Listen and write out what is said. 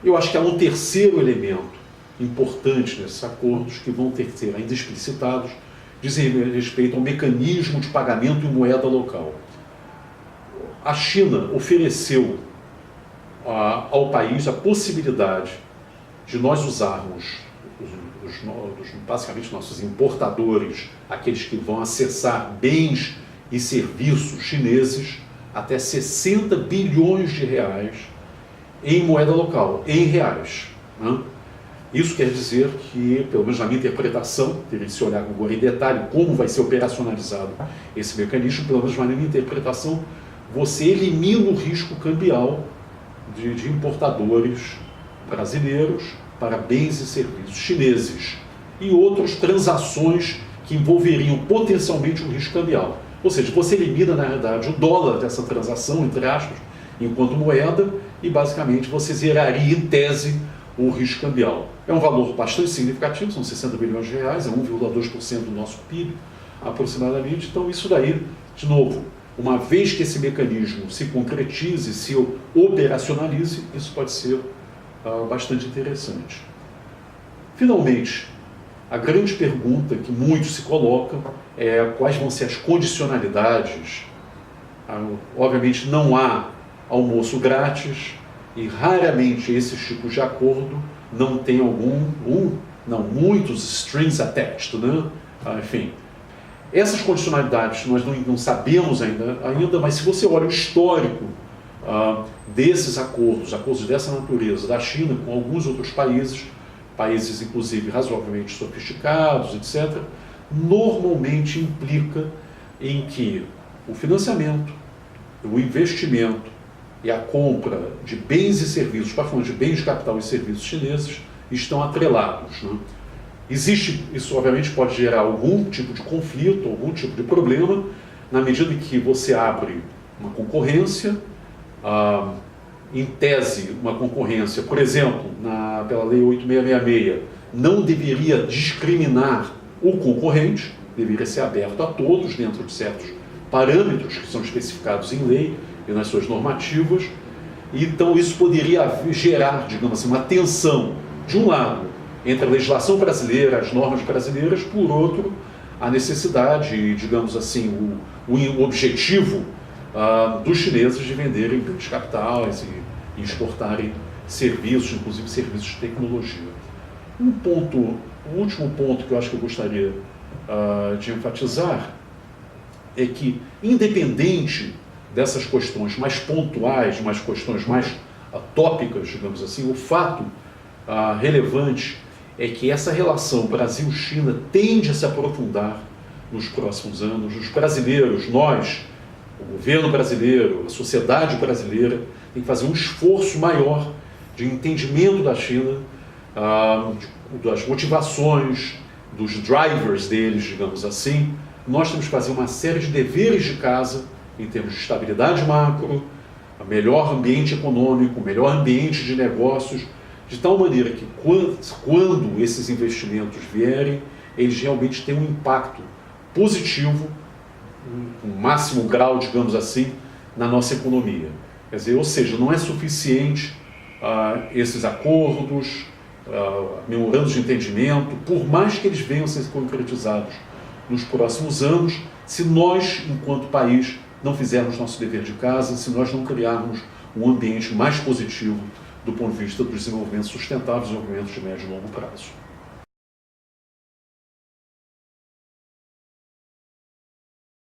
Eu acho que há um terceiro elemento importante nesses acordos que vão ter que ser ainda explicitados, dizem respeito ao mecanismo de pagamento em moeda local. A China ofereceu ao país a possibilidade de nós usarmos basicamente nossos importadores, aqueles que vão acessar bens e serviços chineses, até 60 bilhões de reais em moeda local, em reais, né? Isso quer dizer que, pelo menos na minha interpretação, teria que se olhar agora em detalhe como vai ser operacionalizado esse mecanismo, pelo menos na minha interpretação, você elimina o risco cambial de importadores brasileiros para bens e serviços chineses e outras transações que envolveriam potencialmente um risco cambial. Ou seja, você elimina, na verdade, o dólar dessa transação, entre aspas, enquanto moeda, e basicamente você zeraria, em tese, o risco cambial. É um valor bastante significativo, são 60 bilhões de reais, é 1,2% do nosso PIB, aproximadamente. Então, isso daí, de novo, uma vez que esse mecanismo se concretize, se operacionalize, isso pode ser bastante interessante. Finalmente, a grande pergunta que muitos se colocam é quais vão ser as condicionalidades. Obviamente não há almoço grátis e raramente esses tipos de acordo não tem muitos strings attached, né? Enfim, essas condicionalidades nós não sabemos ainda, mas se você olha o histórico desses acordos dessa natureza da China com alguns outros países inclusive razoavelmente sofisticados, etc., normalmente implica em que o financiamento, o investimento e a compra de bens e serviços, para falar de bens de capital e serviços chineses, estão atrelados, né? Isso obviamente pode gerar algum tipo de conflito, algum tipo de problema, na medida em que você abre uma concorrência, em tese, uma concorrência, por exemplo, pela Lei 8666, não deveria discriminar o concorrente, deveria ser aberto a todos dentro de certos parâmetros que são especificados em lei e nas suas normativas. Então isso poderia gerar, digamos assim, uma tensão, de um lado, entre a legislação brasileira, as normas brasileiras, por outro, a necessidade, digamos assim, o objetivo dos chineses de venderem bens capitais e exportarem serviços, inclusive serviços de tecnologia. O último ponto que eu acho que eu gostaria de enfatizar é que, independente dessas questões mais pontuais, mais questões mais tópicas, digamos assim, o fato relevante é que essa relação Brasil-China tende a se aprofundar nos próximos anos. Os brasileiros, nós, o governo brasileiro, a sociedade brasileira, tem que fazer um esforço maior de entendimento da China, das motivações, dos drivers deles, digamos assim. Nós temos que fazer uma série de deveres de casa em termos de estabilidade macro, melhor ambiente econômico, melhor ambiente de negócios, de tal maneira que quando esses investimentos vierem, eles realmente têm um impacto positivo, um máximo grau, digamos assim, na nossa economia. Quer dizer, ou seja, não é suficiente esses acordos, memorandos de entendimento, por mais que eles venham a ser concretizados nos próximos anos, se nós, enquanto país, não fizermos nosso dever de casa, se nós não criarmos um ambiente mais positivo do ponto de vista dos desenvolvimentos sustentáveis, desenvolvimentos de médio e longo prazo.